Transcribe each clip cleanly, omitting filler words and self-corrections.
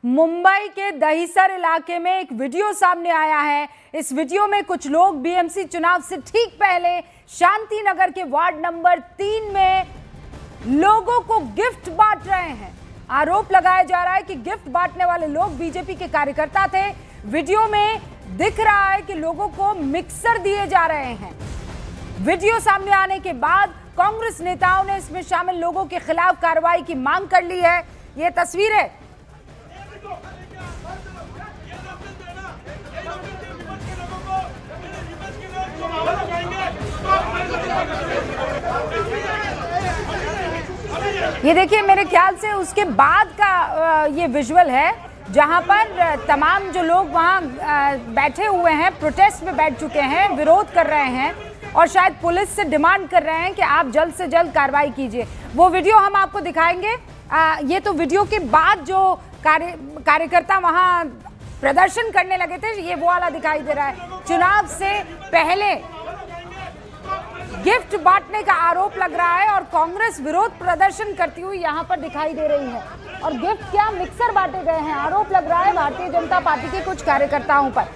मुंबई के दहिसर इलाके में एक वीडियो सामने आया है। इस वीडियो में कुछ लोग बीएमसी चुनाव से ठीक पहले शांति नगर के वार्ड नंबर 3 में लोगों को गिफ्ट बांट रहे हैं। आरोप लगाया जा रहा है कि गिफ्ट बांटने वाले लोग बीजेपी के कार्यकर्ता थे। वीडियो में दिख रहा है कि लोगों को मिक्सर दिए जा रहे हैं। वीडियो सामने आने के बाद कांग्रेस नेताओं ने इसमें शामिल लोगों के खिलाफ कार्रवाई की मांग कर ली है। ये तस्वीर है। ये देखिए, मेरे ख्याल से उसके बाद का ये विजुअल है जहां पर तमाम जो लोग वहां बैठे हुए हैं, प्रोटेस्ट में बैठ चुके हैं, विरोध कर रहे हैं और शायद पुलिस से डिमांड कर रहे हैं कि आप जल्द से जल्द कार्रवाई कीजिए। वो वीडियो हम आपको दिखाएंगे। ये तो वीडियो के बाद जो कार्यकर्ता वहां प्रदर्शन करने लगे थे, ये वो वाला दिखाई दे रहा है। चुनाव से पहले गिफ्ट बांटने का आरोप लग रहा है और कांग्रेस विरोध प्रदर्शन करती हुई यहां पर दिखाई दे रही है। और गिफ्ट क्या, मिक्सर बांटे गए हैं। आरोप लग रहा है भारतीय जनता पार्टी के कुछ कार्यकर्ताओं पर।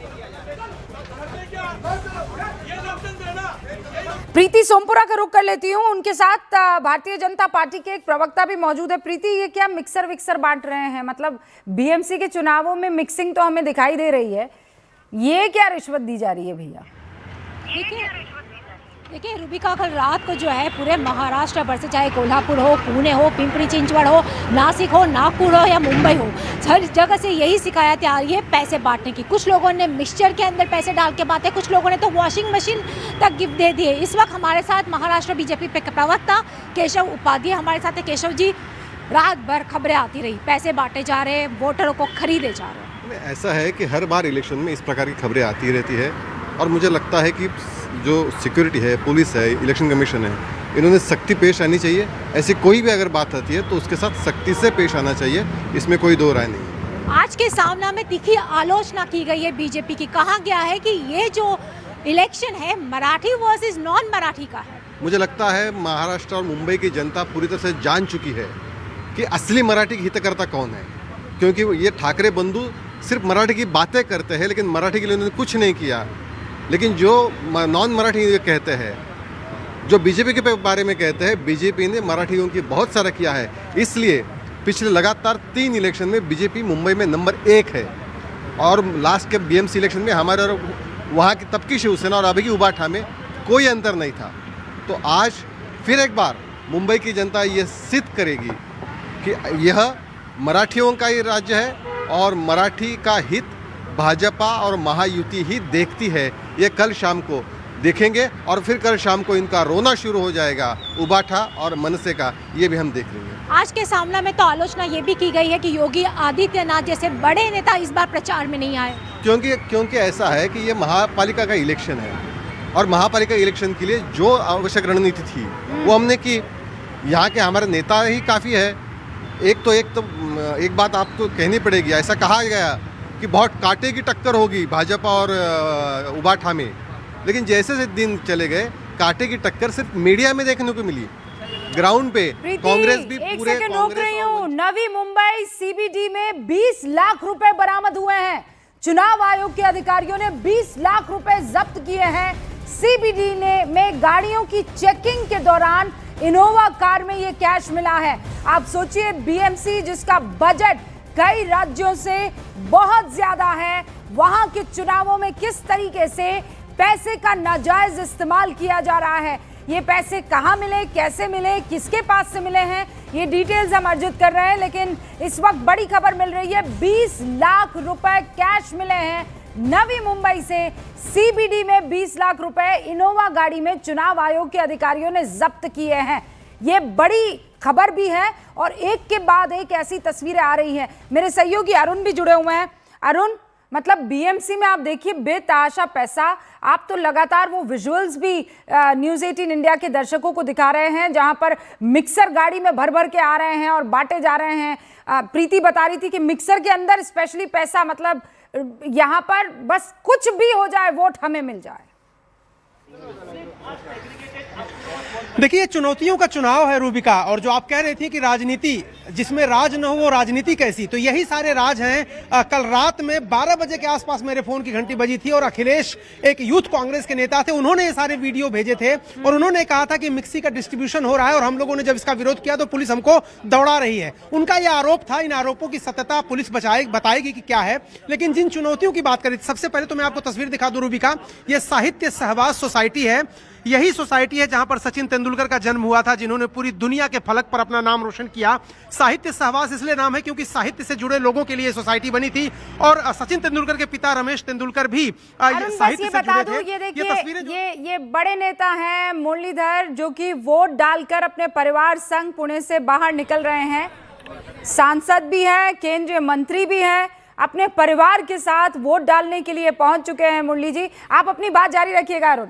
प्रीति सोमपुरा का रुख कर लेती हूँ, उनके साथ भारतीय जनता पार्टी के एक प्रवक्ता भी मौजूद है। प्रीति, ये क्या मिक्सर विक्सर बांट रहे हैं? मतलब बीएमसी के चुनावों में मिक्सिंग तो हमें दिखाई दे रही है, ये क्या रिश्वत दी जा रही है भैया? देखिए रूबिका, कल रात को जो है पूरे महाराष्ट्र भर से, चाहे कोल्हापुर हो, पुणे हो, पिंपरी चिंचवड़ हो, नासिक हो, नागपुर हो या मुंबई हो, हर जगह से यही शिकायतें आ रही है पैसे बांटने की। कुछ लोगों ने मिक्सचर के अंदर पैसे डाल के बांटे, कुछ लोगों ने तो वॉशिंग मशीन तक गिफ्ट दे दिए। इस वक्त हमारे साथ महाराष्ट्र बीजेपी प्रवक्ता केशव उपाध्याय हमारे साथ है। केशव जी, रात भर खबरें आती रही, पैसे बांटे जा रहे हैं, वोटरों को खरीदे जा रहे हैं। ऐसा है कि हर बार इलेक्शन में इस प्रकार की खबरें आती रहती है और मुझे लगता है कि जो सिक्योरिटी है, पुलिस है, इलेक्शन कमीशन है, इन्होंने सख्ती पेश आनी चाहिए। ऐसी कोई भी अगर बात आती है तो उसके साथ सख्ती से पेश आना चाहिए, इसमें कोई दो राय नहीं है। आज के सामना में तीखी आलोचना की गई है बीजेपी की। कहा गया है कि ये जो इलेक्शन है मराठी वर्सेस नॉन मराठी का है। मुझे लगता है महाराष्ट्र और मुंबई की जनता पूरी तरह से जान चुकी है कि असली मराठी की हितकर्ता कौन है, क्योंकि ये ठाकरे बंधु सिर्फ मराठी की बातें करते हैं लेकिन मराठी के लिए उन्होंने कुछ नहीं किया। लेकिन जो नॉन मराठी कहते हैं, जो बीजेपी के बारे में कहते हैं, बीजेपी ने मराठियों की बहुत सारा किया है। इसलिए पिछले लगातार 3 इलेक्शन में बीजेपी मुंबई में नंबर 1 है और लास्ट के बीएमसी इलेक्शन में हमारे और वहाँ की तब की शिवसेना और अभी की उबाठा में कोई अंतर नहीं था। तो आज फिर एक बार मुंबई की जनता ये सिद्ध करेगी कि यह मराठियों का ही राज्य है और मराठी का हित भाजपा और महायुति ही देखती है। ये कल शाम को देखेंगे और फिर कल शाम को इनका रोना शुरू हो जाएगा, उबाठा और मनसे का, ये भी हम देख लेंगे। आज के सामना में तो आलोचना ये भी की गई है कि योगी आदित्यनाथ जैसे बड़े नेता इस बार प्रचार में नहीं आए, क्योंकि ऐसा है कि ये महापालिका का इलेक्शन है और महापालिका इलेक्शन के लिए जो आवश्यक रणनीति थी वो हमने की। यहाँ के हमारे नेता ही काफ़ी है। एक बात आपको कहनी पड़ेगी, ऐसा कहा गया कि बहुत कांटे की टक्कर होगी भाजपा और उबाठा में, लेकिन जैसे जैसे दिन चले गए कांटे की टक्कर सिर्फ मीडिया में देखने को मिली। ग्राउंड पे कांग्रेस भी पूरे रोक रही हूँ। नवी मुंबई सीबीडी में 20 लाख रुपए बरामद हुए हैं। चुनाव आयोग के अधिकारियों ने 20 लाख रुपए जब्त किए हैं। सीबीडी में गाड़ियों की चेकिंग के दौरान इनोवा कार में ये कैश मिला है। आप सोचिए, बीएमसी जिसका बजट कई राज्यों से बहुत ज्यादा है, वहां के चुनावों में किस तरीके से पैसे का नाजायज इस्तेमाल किया जा रहा है। ये पैसे कहां मिले, कैसे मिले, किसके पास से मिले हैं, ये डिटेल्स हम अर्जित कर रहे हैं। लेकिन इस वक्त बड़ी खबर मिल रही है, 20 लाख रुपए कैश मिले हैं नवी मुंबई से। सीबीडी में 20 लाख रुपए इनोवा गाड़ी में चुनाव आयोग के अधिकारियों ने जब्त किए हैं। ये बड़ी खबर भी है और एक के बाद एक ऐसी तस्वीरें आ रही हैं। मेरे सहयोगी अरुण भी जुड़े हुए हैं। अरुण, मतलब बीएमसी में आप देखिए बेतहाशा पैसा। आप तो लगातार वो विजुअल्स भी न्यूज़ 18 इंडिया के दर्शकों को दिखा रहे हैं जहां पर मिक्सर गाड़ी में भर भर के आ रहे हैं और बांटे जा रहे हैं। प्रीति बता रही थी कि मिक्सर के अंदर स्पेशली पैसा, मतलब यहाँ पर बस कुछ भी हो जाए, वोट हमें मिल जाए। देखिए, चुनौतियों का चुनाव है रूबिका, और जो आप कह रही थी कि राजनीति जिसमें राज न हो वो राजनीति कैसी, तो यही सारे राज हैं। कल रात में 12 बजे के आसपास मेरे फोन की घंटी बजी थी और अखिलेश एक यूथ कांग्रेस के नेता थे, उन्होंने ये सारे वीडियो भेजे थे और उन्होंने कहा था कि मिक्सी का डिस्ट्रीब्यूशन हो रहा है और हम लोगों ने जब इसका विरोध किया तो पुलिस हमको दौड़ा रही है। उनका यह आरोप था। इन आरोपों की सत्यता पुलिस बताएगी कि क्या है। लेकिन जिन चुनौतियों की बात करें, सबसे पहले तो मैं आपको तस्वीर दिखा दूं रूबिका, यह साहित्य सहवास सोसाइटी है। यही सोसाइटी है जहां पर सचिन तेंदुलकर का जन्म हुआ था, जिन्होंने पूरी दुनिया के फलक पर अपना नाम रोशन किया। साहित्य सहवास इसलिए नाम है क्योंकि साहित्य से जुड़े लोगों के लिए सोसाइटी बनी थी और सचिन तेंदुलकर के पिता रमेश तेंदुलकर भी साहित्य से जुड़े थे। ये देखिए, ये बड़े नेता हैं मुरलीधर, जो कि वोट डालकर अपने परिवार संग पुणे से बाहर निकल रहे हैं। सांसद भी हैं, केंद्रीय मंत्री भी हैं, अपने परिवार के साथ वोट डालने के लिए पहुंच चुके हैं। मुरली जी, आप अपनी बात जारी रखिएगा। अरुण,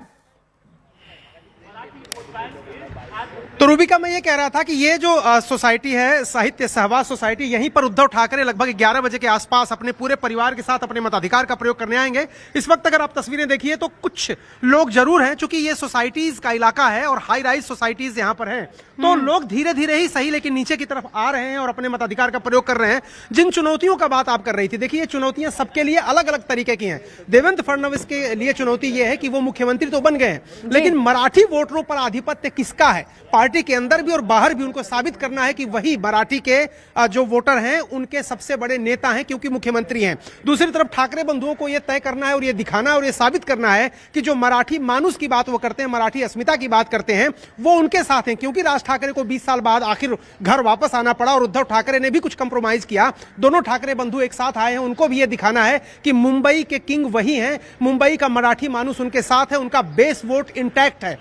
तो रूबिका, मैं ये कह रहा था कि ये जो सोसाइटी है, साहित्य सहवास सोसाइटी, यहीं पर उद्धव ठाकरे लगभग 11 बजे के आसपास अपने पूरे परिवार के साथ अपने मताधिकार का प्रयोग करने आएंगे। इस वक्त अगर आप तस्वीरें देखिए तो कुछ लोग जरूर हैं, चूंकि ये सोसाइटीज का इलाका है और हाई राइज सोसाइटीज यहाँ पर हैं, तो लोग धीरे धीरे ही सही लेकिन नीचे की तरफ आ रहे हैं और अपने मताधिकार का प्रयोग कर रहे हैं। जिन चुनौतियों का बात आप कर रही थी, देखिए, ये चुनौतियां सबके लिए अलग अलग तरीके की हैं। देवेंद्र फडणवीस के लिए चुनौती ये है कि वो मुख्यमंत्री तो बन गए हैं, लेकिन मराठी वोटरों पर आधिपत्य किसका है, पार्टी के अंदर भी और बाहर भी उनको साबित करना है कि वही मराठी के जो वोटर हैं उनके सबसे बड़े नेता हैं, क्योंकि मुख्यमंत्री हैं। दूसरी तरफ ठाकरे बंधुओं को यह तय करना है और यह दिखाना है और यह साबित करना है कि जो मराठी मानुस की बात वो करते हैं, मराठी अस्मिता की बात करते हैं, वो उनके साथ हैं। क्योंकि राज ठाकरे को 20 साल बाद आखिर घर वापस आना पड़ा और उद्धव ठाकरे ने भी कुछ कंप्रोमाइज किया। दोनों ठाकरे बंधु एक साथ आए हैं, उनको भी यह दिखाना है कि मुंबई के किंग वही हैं, मुंबई का मराठी मानुस उनके साथ है, उनका बेस वोट इंटैक्ट है।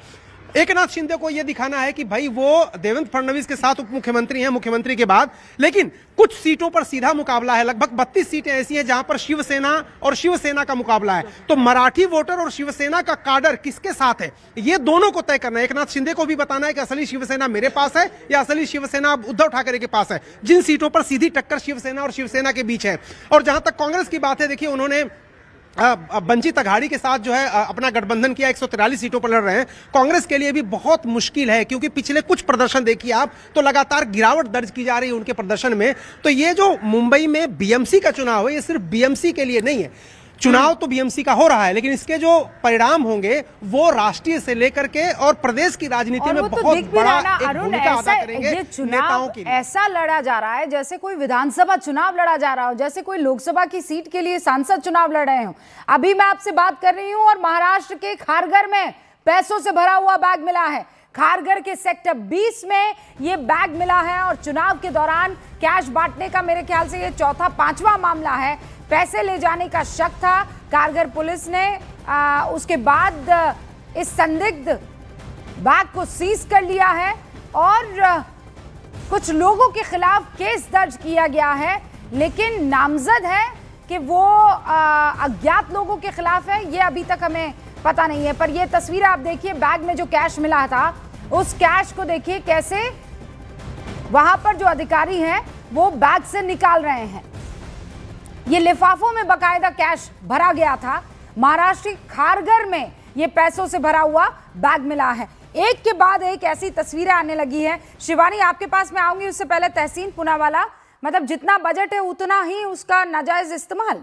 एकनाथ शिंदे को यह दिखाना है कि भाई वो देवेंद्र फडणवीस के साथ उप मुख्यमंत्री हैं मुख्यमंत्री के बाद, लेकिन कुछ सीटों पर सीधा मुकाबला है। लगभग 32 सीटें ऐसी हैं जहां पर शिवसेना और शिवसेना का मुकाबला है। तो मराठी वोटर और शिवसेना का काडर किसके साथ है, ये दोनों को तय करना है। एकनाथ शिंदे को भी बताना है कि असली शिवसेना मेरे पास है या असली शिवसेना उद्धव ठाकरे के पास है। जिन सीटों पर सीधी टक्कर शिवसेना और शिवसेना के बीच है। और जहां तक कांग्रेस की बात है, देखिए, उन्होंने वंचित अघाड़ी के साथ जो है अपना गठबंधन किया, 143 सीटों पर लड़ रहे हैं। कांग्रेस के लिए भी बहुत मुश्किल है, क्योंकि पिछले कुछ प्रदर्शन देखिए आप, तो लगातार गिरावट दर्ज की जा रही है उनके प्रदर्शन में। तो ये जो मुंबई में बीएमसी का चुनाव है, ये सिर्फ बीएमसी के लिए नहीं है। चुनाव तो बीएमसी का हो रहा है, लेकिन इसके जो परिणाम होंगे वो राष्ट्रीय से लेकर के और प्रदेश की राजनीति में बहुत बड़ा एक भूमिका अदा करेंगे। ये चुनाव ऐसा लड़ा जा रहा है जैसे कोई विधानसभा चुनाव लड़ा जा रहा हो, जैसे कोई लोकसभा की सीट के लिए सांसद चुनाव लड़ रहे हो। अभी मैं आपसे बात कर रही हूं और महाराष्ट्र के खारघर में पैसों से भरा हुआ बैग मिला है। खारघर के सेक्टर 20 में ये बैग मिला है और चुनाव के दौरान कैश बांटने का मेरे ख्याल से ये चौथा पांचवा मामला है। पैसे ले जाने का शक था, खारघर पुलिस ने उसके बाद इस संदिग्ध बैग को सीज कर लिया है और कुछ लोगों के खिलाफ केस दर्ज किया गया है, लेकिन नामजद है कि वो अज्ञात लोगों के खिलाफ है, ये अभी तक हमें पता नहीं है। पर ये तस्वीर आप देखिए, बैग में जो कैश मिला था उस कैश को देखिए कैसे वहां पर जो अधिकारी हैं वो बैग से निकाल रहे हैं। ये लिफाफों में बकायदा कैश भरा गया था। महाराष्ट्र खारघर में ये पैसों से भरा हुआ बैग मिला है। एक के बाद एक ऐसी तस्वीरें आने लगी है। शिवानी, आपके पास मैं आऊंगी, उससे पहले तहसीन पूनावाला, मतलब जितना बजट है उतना ही उसका नाजायज इस्तेमाल।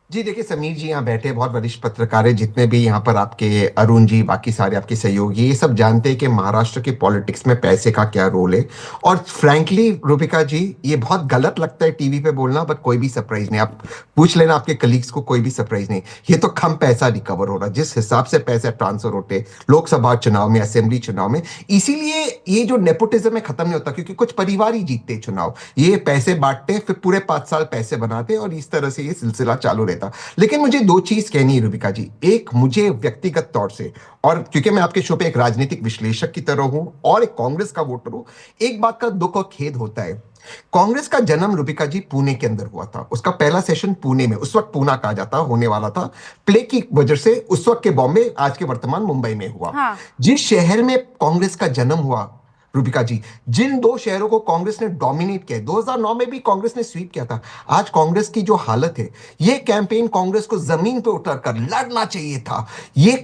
जी देखिए, समीर जी यहाँ बैठे बहुत वरिष्ठ पत्रकार है, जितने भी यहाँ पर आपके अरुण जी, बाकी सारे आपके सहयोगी, ये सब जानते हैं कि महाराष्ट्र की पॉलिटिक्स में पैसे का क्या रोल है। और फ्रैंकली रूबिका जी, ये बहुत गलत लगता है टीवी पे बोलना, बट कोई भी सरप्राइज नहीं। आप पूछ लेना आपके कलीग्स को, कोई भी सरप्राइज नहीं। ये तो कम पैसा रिकवर हो रहा, जिस हिसाब से पैसे ट्रांसफर होते लोकसभा चुनाव में, असेंबली चुनाव में। इसीलिए ये जो नेपोटिज्म है खत्म नहीं होता, क्योंकि कुछ परिवार ही जीतते चुनाव, ये पैसे बांटते, फिर पूरे 5 साल पैसे बनाते और इस तरह से ये सिलसिला चालू रहता। लेकिन मुझे 2 चीज कहनी है रूबिका जी। एक, मुझे व्यक्तिगत तौर से, और क्योंकि मैं आपके शो पे एक राजनीतिक विश्लेषक की तरह हूं और एक कांग्रेस का वोटर हूं, एक बात का दुख और खेद होता है। कांग्रेस का जन्म रूबिका जी पुणे के अंदर हुआ था। उसका पहला सेशन पुणे में, उस वक्त पूना कहा जाता, होने वाला था। प्ले की वजह से उस वक्त के बॉम्बे, आज के वर्तमान मुंबई में हुआ। हाँ। जिस शहर में कांग्रेस का जन्म हुआ रूबिका जी, जिन 2 शहरों को कांग्रेस ने डोमिनेट किया, 2009 में भी कांग्रेस ने स्वीप किया था। आज कांग्रेस की जो हालत है, ये कैंपेन कांग्रेस को जमीन पे उतरकर लड़ना चाहिए था। ये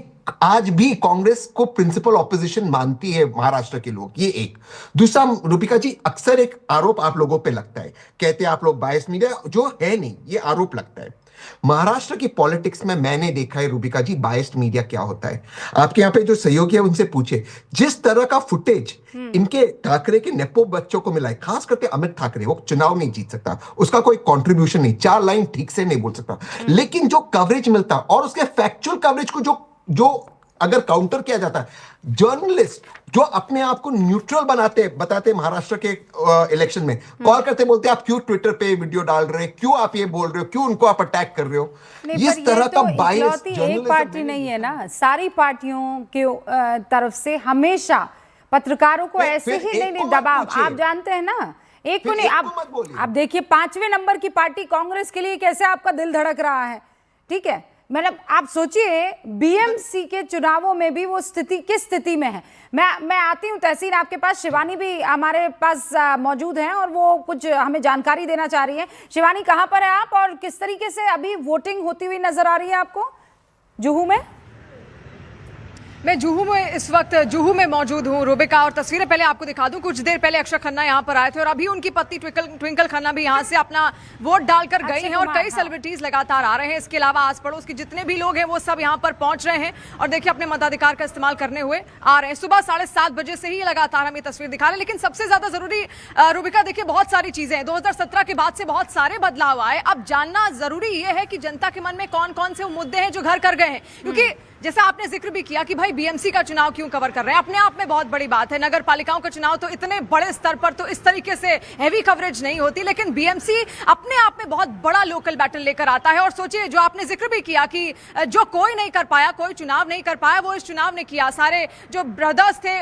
आज भी कांग्रेस को प्रिंसिपल ऑपोजिशन मानती है महाराष्ट्र के लोग, ये एक। दूसरा, रूबिका जी, अक्सर एक आरोप आप लोगों पे लगता है, कहते हैं आप लोग बायस मीडिया, जो है नहीं, ये आरोप लगता है। महाराष्ट्र की पॉलिटिक्स में मैंने देखा है रूबिका जी, बायस्ड मीडिया क्या होता है। आपके यहाँ पे जो सहयोगी है उनसे पूछे, जिस तरह का फुटेज इनके ठाकरे के नेपो बच्चों को मिला है, खास करके अमित ठाकरे, वो चुनाव नहीं जीत सकता, उसका कोई कंट्रीब्यूशन नहीं, 4 लाइन ठीक से नहीं बोल सकता, लेकिन जो कवरेज मिलता और उसके फैक्चुअल कवरेज को जो अगर काउंटर किया जाता है, जर्नलिस्ट जो अपने आप को न्यूट्रल बताते महाराष्ट्र के इलेक्शन में, कॉल करते बोलते आप क्यों ट्विटर पे वीडियो डाल रहे हैं, क्यों आप ये बोल रहे हो, क्यों उनको आप अटैक कर रहे हो। इस तरह का बायस एक पार्टी नहीं है ना, सारी पार्टियों के तरफ से हमेशा पत्रकारों को ऐसे ही नहीं दबाव, आप जानते हैं ना, एक को नहीं। आप देखिए 5वें नंबर की पार्टी कांग्रेस के लिए कैसे आपका दिल धड़क रहा है, ठीक है। मतलब आप सोचिए बीएमसी के चुनावों में भी वो स्थिति किस स्थिति में है। मैं आती हूँ तहसीन आपके पास, शिवानी भी हमारे पास मौजूद हैं और वो कुछ हमें जानकारी देना चाह रही है। शिवानी, कहाँ पर है आप और किस तरीके से अभी वोटिंग होती हुई नजर आ रही है आपको जुहू में? मैं जुहू में इस वक्त जुहू में मौजूद हूँ रूबिका, और तस्वीरें पहले आपको दिखा दूं। कुछ देर पहले अक्षय खन्ना यहाँ पर आए थे और अभी उनकी पत्नी ट्विंकल खन्ना भी यहाँ से अपना वोट डालकर गई हैं और कई सेलिब्रिटीज लगातार आ रहे हैं। इसके अलावा आस पड़ोस के जितने भी लोग हैं वो सब यहाँ पर पहुंच रहे हैं और देखिए अपने मताधिकार का इस्तेमाल करने हुए आ रहे हैं। सुबह 7:30 बजे से ही लगातार हम ये तस्वीर दिखा रहे हैं। लेकिन सबसे ज्यादा जरूरी रूबिका, देखिए बहुत सारी चीजें हैं, 2017 के बाद से बहुत सारे बदलाव आए। अब जानना जरूरी ये है कि जनता के मन में कौन कौन से मुद्दे हैं जो घर कर गए हैं, क्योंकि जैसा आपने जिक्र भी किया कि भाई बीएमसी का चुनाव क्यों कवर कर रहे हैं, अपने आप में बहुत बड़ी बात है। नगर पालिकाओं का चुनाव तो इतने बड़े स्तर पर तो इस तरीके से हैवी कवरेज नहीं होती, लेकिन बीएमसी अपने आप में बहुत बड़ा लोकल बैटल लेकर आता है। और सोचिए, जो आपने जिक्र भी किया कि जो कोई नहीं कर पाया, कोई चुनाव नहीं कर पाया, वो इस चुनाव ने किया। सारे जो ब्रदर्स थे,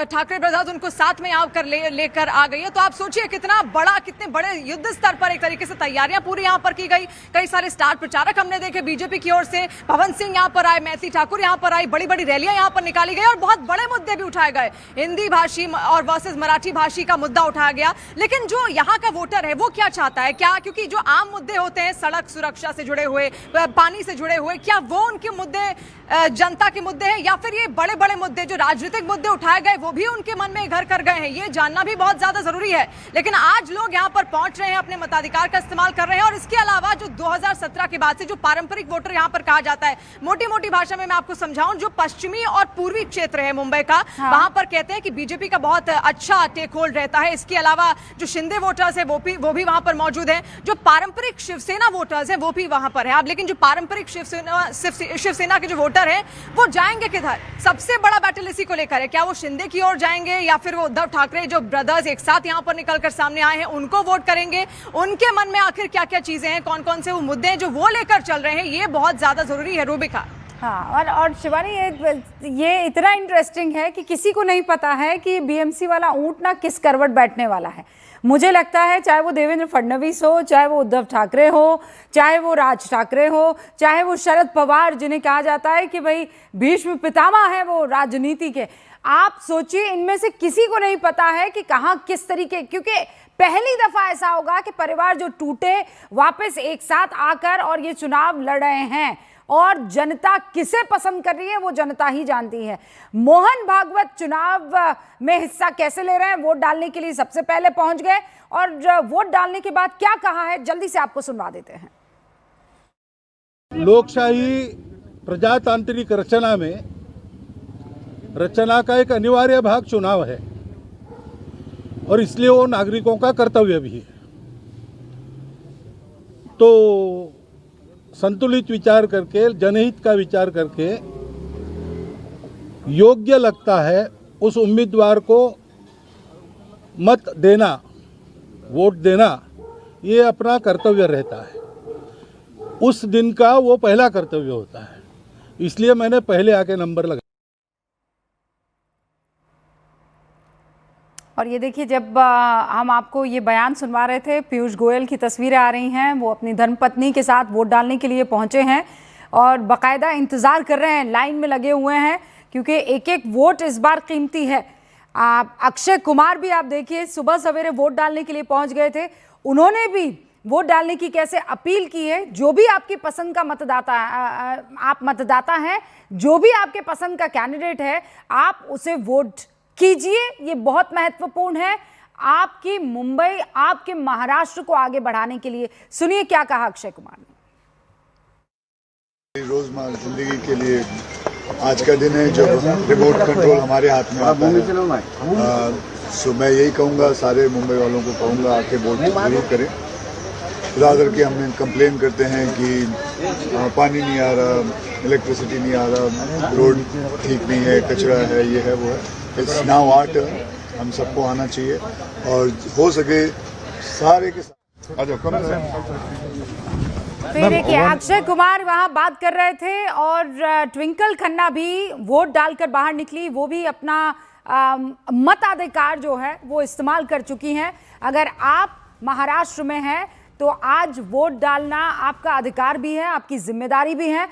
ठाकरे ब्रदर्स, उनको साथ में यहाँ कर लेकर आ गई है। तो आप सोचिए कितना बड़ा, कितने बड़े युद्ध स्तर पर एक तरीके से तैयारियां पूरी यहाँ पर की गई। कई सारे स्टार प्रचारक हमने देखे बीजेपी की ओर से, पवन सिंह यहाँ पर आए, मैथिली ठाकुर यहाँ पर आई, बड़ी बड़ी रैलियां यहाँ पर निकाली गई और बहुत बड़े मुद्दे भी उठाए गए। हिंदी भाषी और वर्सेस मराठी भाषी का मुद्दा उठाया गया। लेकिन जो यहाँ का वोटर है वो क्या चाहता है, क्या, क्योंकि जो आम मुद्दे होते हैं, सड़क सुरक्षा से जुड़े हुए, पानी से जुड़े हुए, क्या वो उनके मुद्दे जनता के मुद्दे हैं, या फिर ये बड़े बड़े मुद्दे जो राजनीतिक मुद्दे उठाए गए वो भी उनके मन में घर कर गए हैं, ये जानना भी बहुत ज्यादा जरूरी है। लेकिन आज लोग यहाँ पर पहुंच रहे हैं, अपने मताधिकार का इस्तेमाल कर रहे हैं। और इसके अलावा जो 2017 के बाद से जो पारंपरिक वोटर यहाँ पर कहा जाता है, मोटी मोटी भाषा में मैं आपको समझाऊं, जो पश्चिमी और पूर्वी क्षेत्र है मुंबई का, वहां पर कहते हैं कि बीजेपी का बहुत अच्छा टेक होल्ड रहता है। इसके अलावा जो शिंदे वोटर्स है वो भी वहां पर मौजूद हैं। जो पारंपरिक शिवसेना वोटर्स हैं वो भी वहां पर है। अब लेकिन जो पारंपरिक शिवसेना के जो वोटर हैं वो जाएंगे किधर? सबसे बड़ा बैटल इसी को लेकर है। क्या वो शिंदे की ओर जाएंगे या फिर वो उद्धव ठाकरे जो ब्रदर्स एक साथ यहां पर निकलकर सामने आए हैं उनको वोट करेंगे? उनके मन में आखिर क्या क्या चीजें हैं, कौन कौन से वो मुद्दे हैं जो वो लेकर चल रहे हैं, ये बहुत ज्यादा जरूरी है रूबिका। हाँ, और शिवानी ये इतना इंटरेस्टिंग है कि किसी को नहीं पता है कि बीएमसी वाला ऊंट ना किस करवट बैठने वाला है। मुझे लगता है चाहे वो देवेंद्र फडणवीस हो, चाहे वो उद्धव ठाकरे हो, चाहे वो राज ठाकरे हो, चाहे वो शरद पवार, जिन्हें कहा जाता है कि भाई भीष्म पितामह है वो राजनीति के, आप सोचिए इनमें से किसी को नहीं पता है कि कहाँ किस तरीके, क्योंकि पहली दफा ऐसा होगा कि परिवार जो टूटे वापस एक साथ आकर और ये चुनाव लड़ रहे हैं। और जनता किसे पसंद कर रही है वो जनता ही जानती है। मोहन भागवत चुनाव में हिस्सा कैसे ले रहे हैं, वोट डालने के लिए सबसे पहले पहुंच गए और वोट डालने के बाद क्या कहा है, जल्दी से आपको सुनवा देते हैं। लोकशाही प्रजातांत्रिक रचना का एक अनिवार्य भाग चुनाव है और इसलिए वो नागरिकों का कर्तव्य भी है। तो संतुलित विचार करके, जनहित का विचार करके योग्य लगता है उस उम्मीदवार को मत देना, वोट देना, ये अपना कर्तव्य रहता है। उस दिन का वो पहला कर्तव्य होता है, इसलिए मैंने पहले आके नंबर लगाया। और ये देखिए, जब हम आपको ये बयान सुनवा रहे थे, पीयूष गोयल की तस्वीरें आ रही हैं, वो अपनी धर्मपत्नी के साथ वोट डालने के लिए पहुंचे हैं और बाकायदा इंतज़ार कर रहे हैं, लाइन में लगे हुए हैं, क्योंकि एक एक वोट इस बार कीमती है। अक्षय कुमार भी आप देखिए सुबह सवेरे वोट डालने के लिए पहुंच गए थे, उन्होंने भी वोट डालने की कैसे अपील की है। जो भी आपकी पसंद का मतदाता आप मतदाता हैं, जो भी आपके पसंद का कैंडिडेट है, आप उसे वोट कीजिए। ये बहुत महत्वपूर्ण है आपकी मुंबई, आपके महाराष्ट्र को आगे बढ़ाने के लिए। सुनिए क्या कहा अक्षय कुमार ने। रोजमर्रा जिंदगी के लिए आज का दिन है जब रिमोट कंट्रोल हमारे हाथ में आता है। सो मैं यही कहूँगा, सारे मुंबई वालों को कहूँगा, आके वोट जरूर करें। खुदा करके हम कंप्लेन करते हैं कि पानी नहीं आ रहा, इलेक्ट्रिसिटी नहीं आ रहा, रोड ठीक नहीं है, कचरा है, ये है वो है। इट्स नाउ आवर टर्न, हम सबको आना चाहिए और हो सके सारे के साथ आ जाओ। फिर देखिए अक्षय कुमार वहां बात कर रहे थे और ट्विंकल खन्ना भी वोट डालकर बाहर निकली। वो भी अपना मताधिकार जो है वो इस्तेमाल कर चुकी हैं। अगर आप महाराष्ट्र में हैं तो आज वोट डालना आपका अधिकार भी है, आपकी जिम्मेदारी भी है।